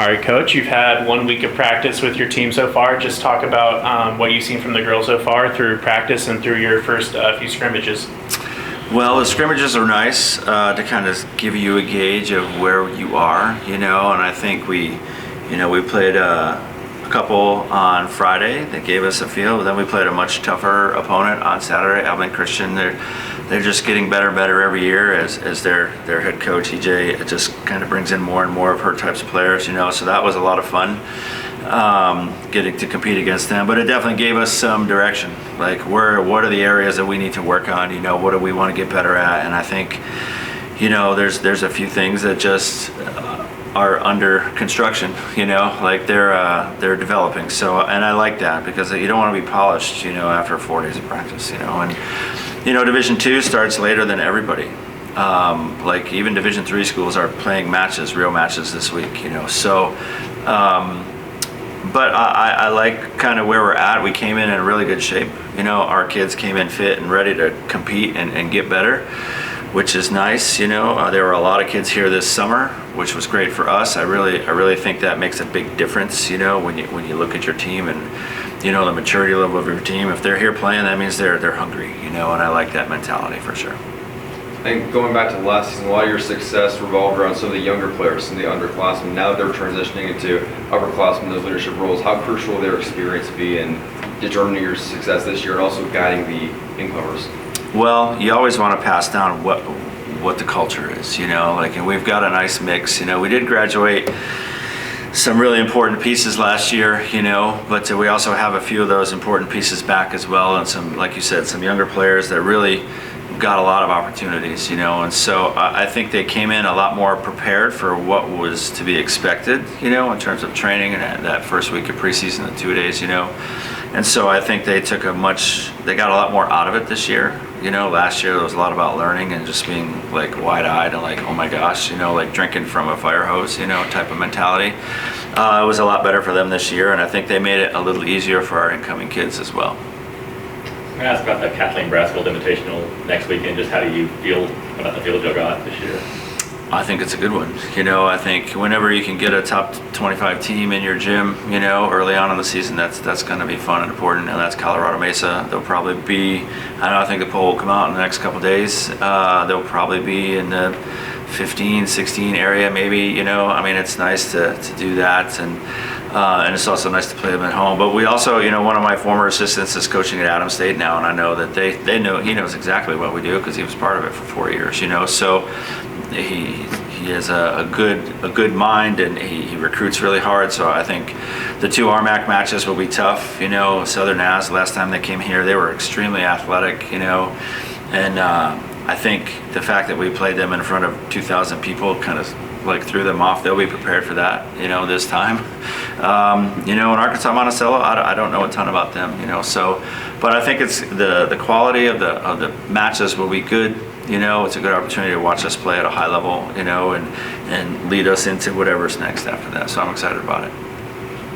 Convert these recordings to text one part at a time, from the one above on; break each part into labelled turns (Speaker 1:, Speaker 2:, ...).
Speaker 1: All right, Coach, you've had 1 week of practice with your team so far. Just talk about what you've seen from the girls so far through practice and through your first few scrimmages.
Speaker 2: Well, the scrimmages are nice to kind of give you a gauge of where you are, and I think we played a couple on Friday that gave us a feel, but then we played a much tougher opponent on Saturday, Abilene Christian. They're just getting better and better every year as their head coach, EJ, just kind of brings in more and more of her types of players, so that was a lot of fun. Getting to compete against them, but it definitely gave us some direction, like what are the areas that we need to work on, what do we want to get better at. And I think there's a few things that just are under construction, like they're developing. So, and I like that because you don't want to be polished after 4 days of practice, and Division II starts later than everybody. Like even Division III schools are playing real matches this week, so but I like kind of where we're at. We came in really good shape. Our kids came in fit and ready to compete and get better, which is nice. There were a lot of kids here this summer, which was great for us. I really think that makes a big difference. When you look at your team and the maturity level of your team. If they're here playing, that means they're hungry. And I like that mentality for sure.
Speaker 3: And going back to last season, a lot of your success revolved around some of the younger players, some of the underclassmen. Now that they're transitioning into upperclassmen, those leadership roles, how crucial will their experience be in determining your success this year and also guiding the incomers?
Speaker 2: Well, you always want to pass down what the culture is, and we've got a nice mix. We did graduate some really important pieces last year, but we also have a few of those important pieces back as well, and some, like you said, some younger players that really got a lot of opportunities, and so I think they came in a lot more prepared for what was to be expected, in terms of training and that first week of preseason, the 2 days, and so I think they got a lot more out of it this year. Last year there was a lot about learning and just being like wide-eyed and like, oh my gosh, like drinking from a fire hose, type of mentality. It was a lot better for them this year, and I think they made it a little easier for our incoming kids as well.
Speaker 4: I'm going to ask about the Kathleen Brasfield Invitational next weekend. Just how do you feel about the field you got this year?
Speaker 2: I think it's a good one. I think whenever you can get a top 25 team in your gym, early on in the season, that's going to be fun and important. And that's Colorado Mesa. They'll probably be, I think the poll will come out in the next couple of days. They'll probably be in the 15, 16 area maybe, it's nice to do that. And it's also nice to play them at home. But we also, one of my former assistants is coaching at Adams State now, and I know that they know, he knows exactly what we do because he was part of it for 4 years, so he has a good mind, and he recruits really hard. So I think the 2 RMAC matches will be tough. Southern As, last time they came here, they were extremely athletic, and I think the fact that we played them in front of 2,000 people kind of like threw them off. They'll be prepared for that, this time. In Arkansas Monticello, I don't know a ton about them, so, but I think it's the quality of the matches will be good. It's a good opportunity to watch us play at a high level, and lead us into whatever's next after that. So I'm excited about it.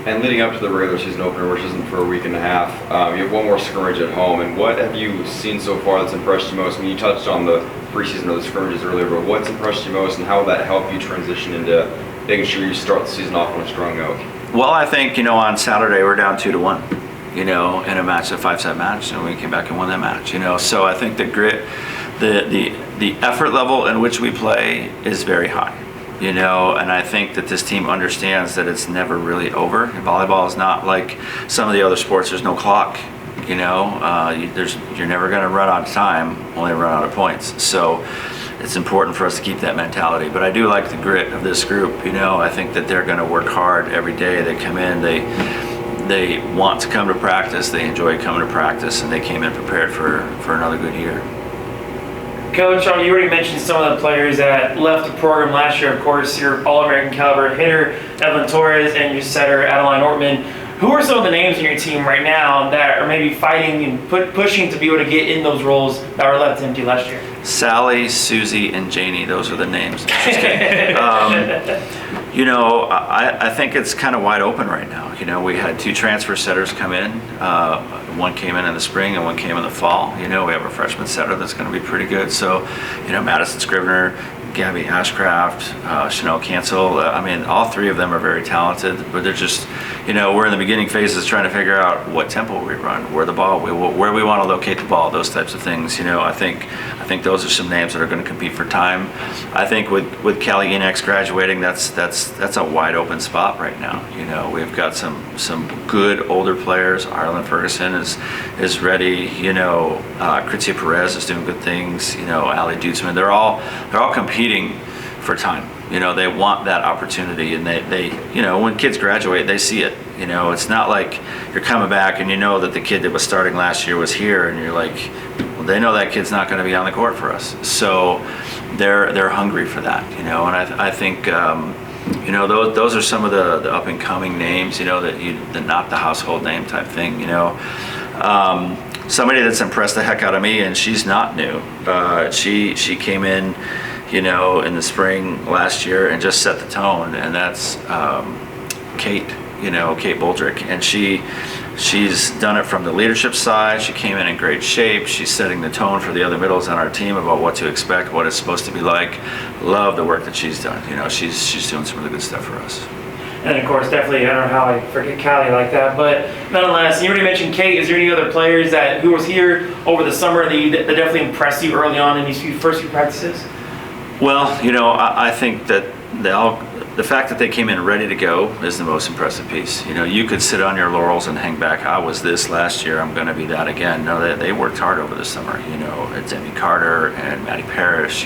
Speaker 3: And leading up to the regular season opener, which isn't for a week and a half, you have one more scrimmage at home. And what have you seen so far that's impressed you most? I mean, you touched on the preseason or the scrimmages earlier, but what's impressed you most, and how will that help you transition into making sure you start the season off on a strong note?
Speaker 2: Well, I think, on Saturday we're down 2-1, in a match, a 5-set match, and we came back and won that match, So I think the grit, the effort level in which we play is very high, and I think that this team understands that it's never really over. Volleyball is not like some of the other sports. There's no clock, you're never going to run out of time, only run out of points. So it's important for us to keep that mentality. But I do like the grit of this group. I think that they're going to work hard every day. They come in, they want to come to practice, they enjoy coming to practice, and they came in prepared for another good year.
Speaker 1: Coach, you already mentioned some of the players that left the program last year. Of course, your All-American caliber hitter, Evelyn Torres, and your setter, Adeline Ortman. Who are some of the names in your team right now that are maybe fighting and pushing to be able to get in those roles that were left empty last year?
Speaker 2: Sally, Susie, and Janie, those are the names. Just kidding. I think it's kind of wide open right now. We had 2 transfer setters come in. One came in the spring and one came in the fall. We have a freshman setter that's going to be pretty good. So, Madison Scrivener, Gabby Ashcraft, Chanel Cancel. I mean, all three of them are very talented, but they're just, we're in the beginning phases trying to figure out what tempo we run, where the ball, where we want to locate the ball, those types of things. I think those are some names that are going to compete for time. I think with Callie Enex graduating, that's a wide open spot right now. We've got some good older players. Arlen Ferguson is ready. Kritzia Perez is doing good things. Ali Dutzman. They're all competing for time. They want that opportunity, and they when kids graduate, they see it. It's not like you're coming back and that the kid that was starting last year was here, and you're like, well, they know that kid's not going to be on the court for us. So they're hungry for that. And I think those are some of the up and coming names. That not the household name type thing. Somebody that's impressed the heck out of me, and she's not new. She came in, in the spring last year and just set the tone, and that's Kate Boldrick, and she's done it from the leadership side. She came in great shape. She's setting the tone for the other middles on our team about what to expect, what it's supposed to be like. Love the work that she's done. She's doing some really good stuff for us.
Speaker 1: And of course, definitely, I don't know how I forget Callie like that, but nonetheless, you already mentioned Kate. Is there any other players who was here over the summer that definitely impressed you early on in these first few practices?
Speaker 2: Well, I think that the fact that they came in ready to go is the most impressive piece. You could sit on your laurels and hang back. I was this last year, I'm going to be that again. No, they worked hard over the summer. Demi Carter and Maddie Parrish,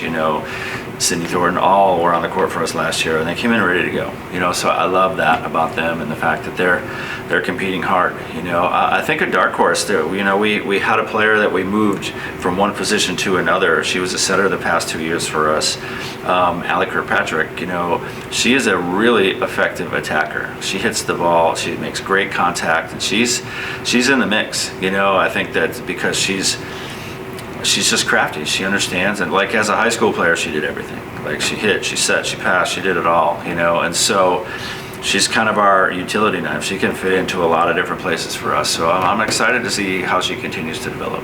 Speaker 2: Sydney Thornton, all were on the court for us last year, and they came in ready to go. So I love that about them, and the fact that they're competing hard. I think a dark horse. We had a player that we moved from one position to another. She was a setter the past 2 years for us. Allie Kirkpatrick. She is a really effective attacker. She hits the ball. She makes great contact, and she's in the mix. I think that because she's just crafty. She understands, and like as a high school player, she did everything. Like she hit, she set, she passed, she did it all. And so she's kind of our utility knife. She can fit into a lot of different places for us. So I'm excited to see how she continues to develop.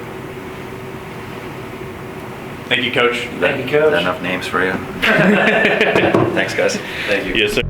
Speaker 4: Thank you, Coach.
Speaker 1: Thank you, Coach.
Speaker 2: Is that enough names for you? Thanks, guys.
Speaker 3: Thank you.
Speaker 4: Yes, sir.